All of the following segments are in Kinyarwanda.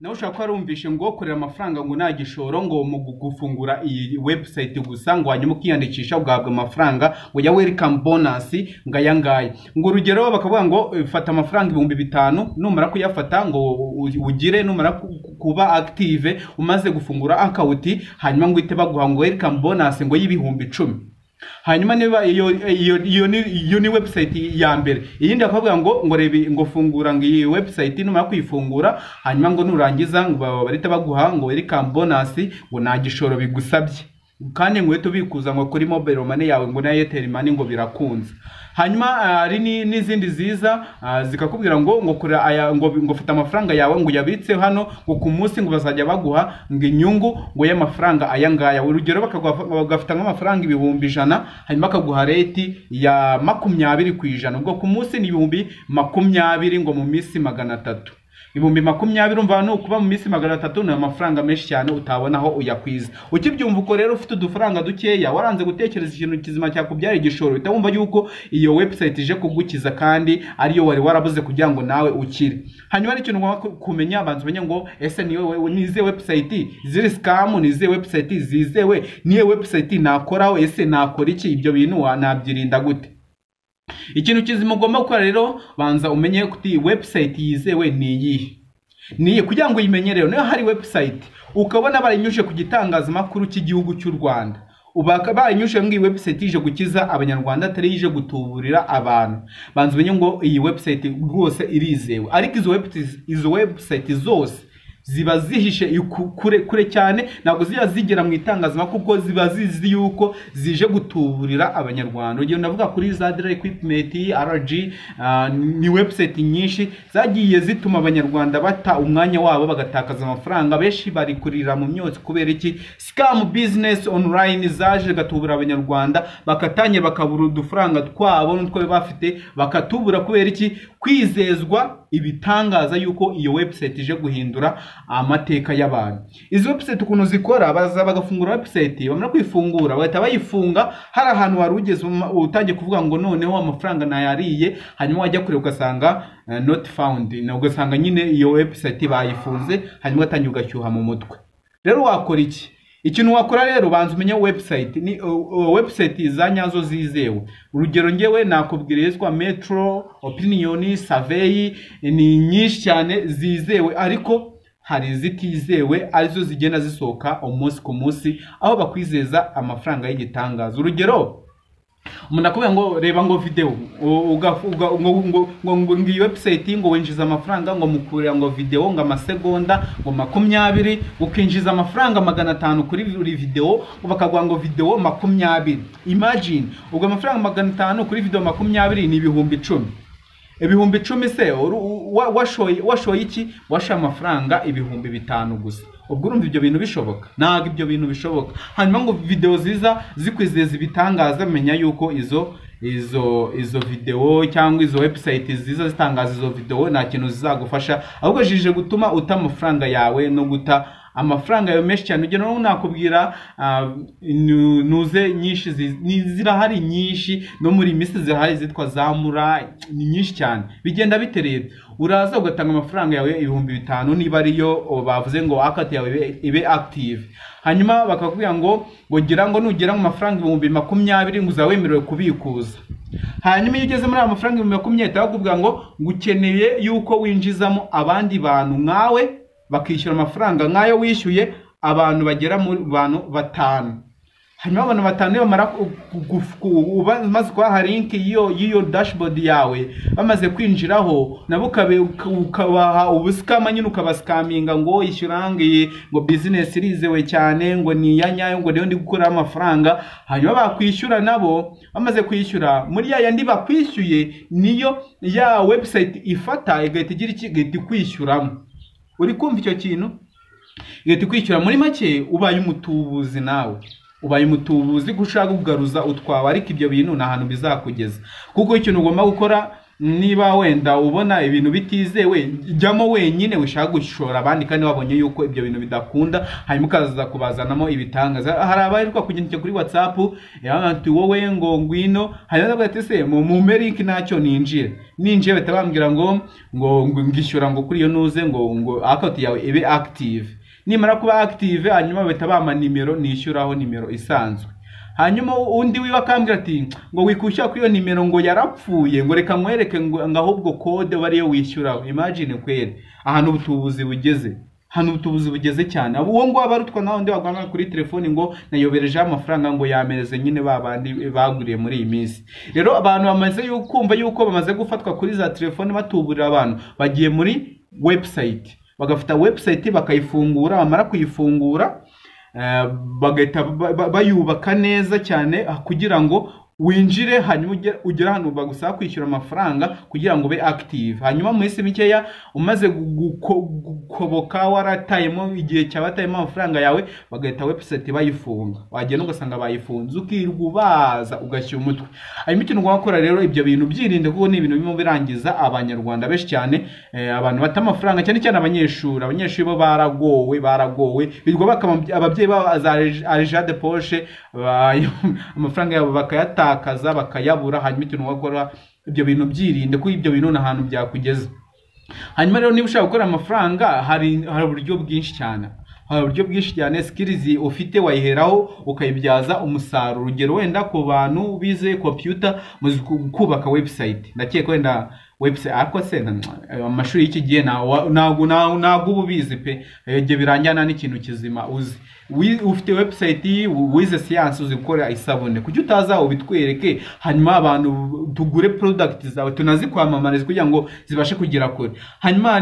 nawe ushaka ko arumvishe ngo korera amafaranga ngo nagishoro ngo mu gufungura iyi website gusa ngo hanyuma ukiyandikisha ugahabwa amafaranga ngo ya welcome bonus ngo ayangaye ngo urugero bakavuga ngo fata amafaranga 5,000 numara kuyafata ngo ugire numara kuba active umaze gufungura account hanyuma ngo ite baguha ngo welcome bonus ngo y'ibihumbi 10. Hanyuma niba iyo ni website ya mbere. Iyindi akavuga ngo rebi ngo fungura ngo iyi website numara kwifungura hanyuma ngo nurangiza ngo barita baguha ngo welcome bonus ngo nagishoro bigusabye kandi ngo bikuza ngo kuri mobile money yawe ngo na Airtel money ngo birakunze. Hanyuma ari n'izindi ziza zikakubwira ngo kura aya ngo fata amafaranga yawe ngo yabitse hano ngo ku munsi ngo bazajya baguha ngo inyungu ngo y'amafaranga ayangaya. Urugero bagafata nk'amafaranga 100,000 hanyuma akaguha rate ya 20% ubwo ku munsi ni 20,000 ngo mu minsi 300. 20,000 umva no kuba mu minsi 300 ni amafaranga menshi cyane utabonaho uyakwiza. Ukibyumva uko rero ufite udufaranga dukeya waranze gutekereza ikintu kizima cyakubyara igishoro bitawumva yuko iyo website ije kugukiza kandi ariyo wari warabuze kugira ngo nawe ukire. Hanyuma n'ikintu ngomba kumenya abanzu menye ngo ese nize website ziri scam nize website zizewe niye website nakoraho ese nakora iki ibyo bintu wanabyirinda gute. Ikintu kizima ugomba gukora rero banza umenye kuti website yizewe niye kugira ngo uyimenye rero niyo hari website ukabona barinyuje ku gitangazamakuru cy'igihugu cy'u Rwanda ubaka barinyuje ngo iyi website ije gukiza abanyarwanda atari ije gutuburira abantu banza umenye ngo iyi website rwose irizewe ariko izo website zose ziba zihishe kure cyane ntabwo zigera mu itangazamakuru kuko ziba zizi yuko zije gutuburira abanyarwanda. Ugiye ndavuga kuri za Dry Equipment RG ni website nyinshi zagiye zituma abanyarwanda bata umwanya wabo bagatakaza amafaranga benshi bari kurira mu myotsi kubera iki scam business online zaje gatubura abanyarwanda bakatanye bakabura udufaranga twabo n'utwo bafite bakatubura kubera iki kwizezwa ibitangaza yuko iyo website ije guhindura amateka y'abantu. Izo website ukuntu zikora baza bagafungura website bamara kwifungura bahita bayifunga hari ahantu warugeze utangiye kuvuga ngo noneho amafaranga nayariye hanyuma wajya kure ugasanga not found na ugasanga nyine iyo website bayifunze hanyuma utangiye ugashyuha mu mutwe. Rero wakora iki? Ikintu wakora rero banza umenye website ni website za nyazo zizewe. Urugero ngewe nakubwirizwa Metro, Opinion, Survey ni nyinshi cyane zizewe ariko hari zitizewe arizo zigenda zisoka umunsi ku munsi aho bakwizeza amafaranga y'igitangaza. Urugero umuntu akubwira ngo reba ngo video ngo ngi website ngo winjiza amafaranga ngo mukurira ngo video ngo amasegonda ngo 20 ukinjiza amafaranga 500 kuri buri video ubakagwa ngo video 20. Imagine ubwo amafaranga 500 kuri video 20 ni ibihumbi 10. Ibihumbi 10 se washoye iki washa amafaranga ibihumbi 5 gusa. Ubwo urumva ibyo bintu bishoboka ntabwo ibyo bintu bishoboka. Hanyuma ngo video ziza zikwizeza ibitangaza menya yuko izo video cyangwa izo website ziza zitangaza izo video nta kintu zizagufasha ahubwo jije gutuma uta amafaranga yawe no guta amafaranga yo menshi cyane. Ugeno nakubwira nuze nyinshi zirahari nyinshi no muri misi zirahari zitwa zamura ni nyinshi cyane bigenda bitereye uraza ugatanga amafaranga yawe ibihumbi 5 niba ariyo bavuze ngo account yawe ibe active hanyuma bakakubwira ngo gira ngo nugera mu mafaranga ibihumbi 20 ngo uzawemerewe kubikuza. Hanyuma iyo ugeze muri amafaranga 20 bakubwira ngo ngukeneye yuko winjizamo abandi bantu nkawe bakishyura amafaranga nkayo wishyuye abantu bagera mu bantu 5. Hanyuma abantu 5 bamara maze kwa hari link iyo dashboard yawe bamaze kwinjiraho nabo ukabaha ubuskama nyine ukabascaminga ngo ishyurangiye ngo business irizewe cyane ngo ni yanyayo ngo rero ndi gukora amafaranga. Hanyuma bakwishyura nabo bamaze kwishyura muri yandi bakwishyuye niyo ya website ifata igahita igira iki kwishyuramo. Uri kumva icyo kintu igahita kwishyura muri make ubaye umutubuzi nawe ubaye umutubuzi gushaka kugaruza utwawe ariko ibyo bintu nta hantu bizakugeza kuko ikintu ugomba gukora niba wenda ubona ibintu bitizewe jyamo wenyine wishaka gushora abandi kandi wabonye yuko ibyo bintu bidakunda hanyuma ukaza kubazanamo ibitangaza. Hari abaheruka kugendera kuri WhatsApp ati wowe ngo ngwino hanyuma bagati se mu link nacyo ninjire batabambwira ngo ngishyura ngo kuri iyo nuze ngo account yawe ibe active. Nimara kuba active hanyuma batabama nimero nishyuraho nimero isanzwe. Hanyuma undi wiwe akambwira ati ngo wikushyira kuri iyo nimero ngo yarapfuye ngo reka mwereke ngo ahubwo code bariyo wishyuraho. Imagine kwere ahantu ubutubuzi bugeze, hano ubutubuzi bugeze cyane. Uwo ngo abarutwa naho ndi baganga kuri telefone ngo nayobereje amafaranga ngo yamereze nyine babandi baguriye muri iyi minsi. Rero abantu bamaze kumva yuko bamaze gufatwa kuri za telefone batuburira abantu, bagiye muri website, bagafata website bakayifungura, bamara kuyifungura bagahita bayubaka neza cyane kugira ngo winjire hanyuma ugera hano bagusaba kwishyura amafaranga kugira ngo ube active. Hanyuma mu isi mikeya umaze gukoboka waratayemo igihe cyabatayemo amafaranga yawe bagahita website bayifunga, wagenda ugasanga bayifunze ukirwa ubaza ugashyira umutwe. Hanyuma ikintu gwakora rero ibyo bintu byirinde kuko ni ibintu bimo birangiza abanyarwanda benshi cyane, abantu bata amafaranga cyane cyane abanyeshuri bo baragowe birwa bakama ababyeyi ba argent de poche amafaranga yabo bakayatakaza bakayabura. Hanyuma ikintu wakora ibyo bintu byirinde ko ibyo bintu nahantu byakugeza. Hanyuma rero niba ushaka gukora amafaranga hari uburyo bwinshi cyane, skills ufite wayiheraho ukayibyaza umusaruro. Urugero wenda ku bantu bize computer muzi kubaka website, ndakeka wenda website ariko se amashuri y'iki gihe ntabwo ububizi pe ibyo biranjyana n'ikintu kizima uzi. Ufite website wize science uzi gukora isabune, kuki utaza ubitwereke hanyuma abantu tugure product zawe tunazikwamamariza kugira ngo zibashe kugera kure. Hanyuma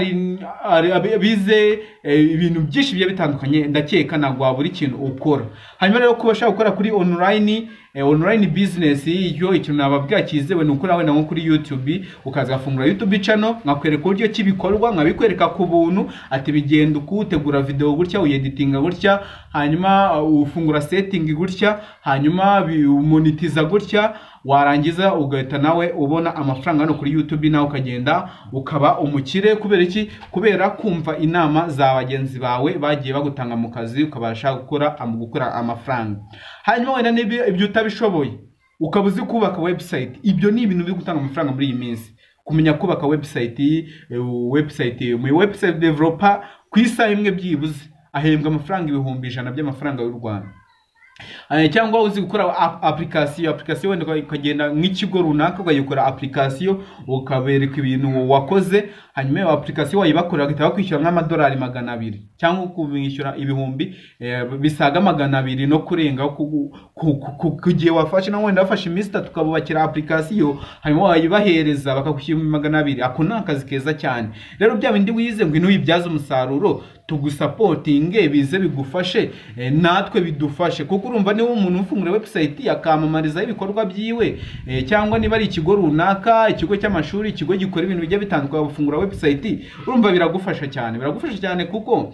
bize ibintu byinshi biye bitandukanye, ndakeka nagwa buri kintu ukora. Hanyuma rero kuba shaka gukora kuri online business, iyo ikintu nababwira kizewe ni ukora wenda nko kuri YouTube ukaza gafungura YouTube channel nkakwereka uburyo kibikorwa, nkabikwereka ku buntu ati bigenda ukutegura video gutya uyeditinga gutya, hanyuma ufungura setting gutya, hanyuma umonetiza gutya, warangiza ugahita nawe ubona amafaranga hano kuri YouTube nawe ukagenda ukaba umukire. Kubera iki? Kubera kumva inama za bagenzi bawe bagiye bagutanga mu kazi ukabasha gukora amafaranga. Hanyuma wenda ibyo utabishoboye ukabuzi kubaka website, ibyo ni ibintu biri gutanga amafaranga muri iyi minsi. Kumenya kubaka website mu website developer ku isaha imwe byibuze ahembwa amafaranga 100,000 by'amafaranga y'u Rwanda. Cyangwa uzi gukora application wenda ukagenda nk'ikigo runaka ukayikora application ukabereka ibintu wakoze, hanyuma iyo application wayibakorera gitaba kwishyura nk'amadolari 200 cyangwa kubishyura ibihumbi bisaga 200 no kurenga kugiye wafashe na wenda wafashe Mr tukabubakira application hanyuma wayibahereza bakakwishyura 200. Ako ni akazi keza cyane. Rero bya bindi wize ngo uyibyaza umusaruro tugusupportinge bize bigufashe natwe bidufashe, kuko urumva niba umuntu ufungura website yakamamariza ibikorwa byiwe cyangwa niba ari ikigo runaka, ikigo cy'amashuri, ikigo gikora ibintu bijya bitandukanye gufungura website, urumva biragufasha cyane kuko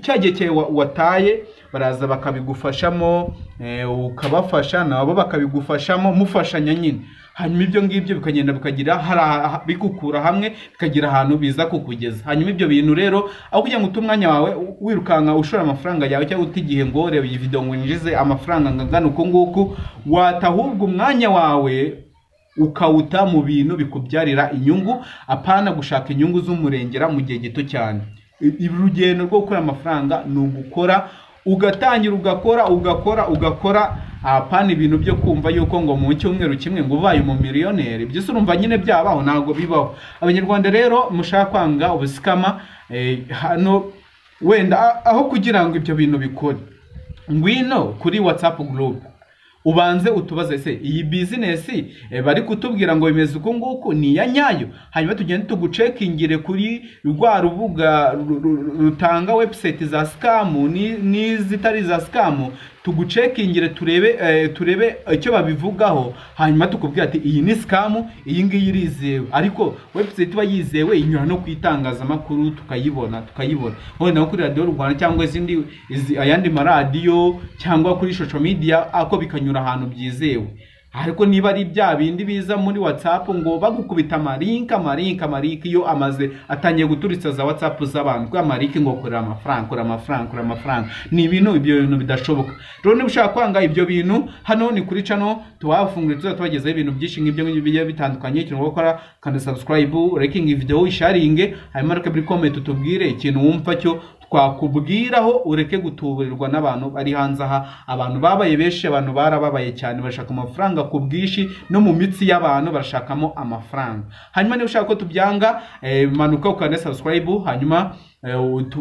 cyagiye cye wataye baraza bakabigufashamo, ukabafasha nabo bakabigufashamo mufashanya nyine. Hanyuma ibyo ngibyo bikagenda bikagira bikukura hamwe bikagira ahantu biza kukugeza. Hanyuma ibyo bintu rero aho kugira ngo utumwanya wawe wirukanka ushora amafaranga yawe cyangwa utigihe ngo reba iyi video ngo ninjize amafaranga ngana uko nguko, watahubwa umwanya wawe ukawuta mu bintu bikubyarira inyungu, apana gushaka inyungu z'umurengera mu gihe gito cyane. Urugendo rwo gukora amafaranga ni ugukora, ugatangira ugakora apana ibintu byo kumva yuko ngo mu cyumweru kimwe ngo ubaye mu miliyoneri. Ibyo urumva nyine byabaho, ntago bibaho. Abanyarwanda rero mushaka kwanga ubusikama hano wenda aho kugira ngo ibyo bintu bikore, ngwino kuri WhatsApp group ubanze utubaze se iyi business bari kutubwira ngo bimeze uko nguko ni ya nyayo, hanyuma tugende tugucekingire kuri rwa rubuga rutanga website za scam ni zitari za scam, tugucekingire turebe icyo babivugaho, hanyuma tukubwira ati iyi ni scam, iyi ngiyi irizewe. Ariko website iba yizewe inyura no kwitangaza makuru tukayibona wenda no kuri radio Rwanda cyangwa ayandi maradiyo cyangwa kuri social media ako bikanyura ahantu byizewe. ariko niba ari bya bindi biza muri WhatsApp ngo bagukubita amalink iyo amaze atangiye guturitsa za WhatsApp z'abantu kwa amalink ngo korera amafaranga ni ibyo bintu bidashoboka. Rero niba ushaka kwanga ibyo bintu, hano ni kuri channel tuhafunguye tuzabagezaho ibintu byinshi nk'ibyo bigiye bitandukanye. Ikintu gukora kandi subscribe, liking video, sharing, hanyuma reka muri comment utubwire ikintu wumva cyo twakubwiraho, ureke gutuburirwa n'abantu bari hanze aha. Abantu babaye benshi, abantu barababaye cyane, bashaka amafaranga ku bwishi no mu mitsi y'abantu barashakamo amafaranga. Hanyuma niba ushaka ko tubyanga, manuka ukande subscribe, hanyuma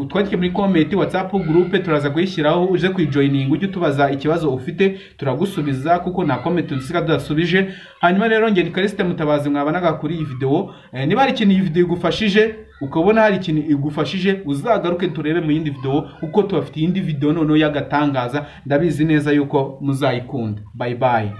twandike muri comment. WhatsApp group turaza kuyishyiraho, uje kwijoining ujye tubaza ikibazo ufite turagusubiza kuko na comment dusika tudasubije. Hanyuma rero nge ni Callixte Mutabazi mwabanaga kuri iyi video. Niba hari ikintu iyi video igufashije, ukabona hari ikintu igufashije, uzagaruke turebe mu yindi video uko tubafite iyindi video noneho y'agatangaza. Ndabizi neza yuko muzayikunda. Bye bye.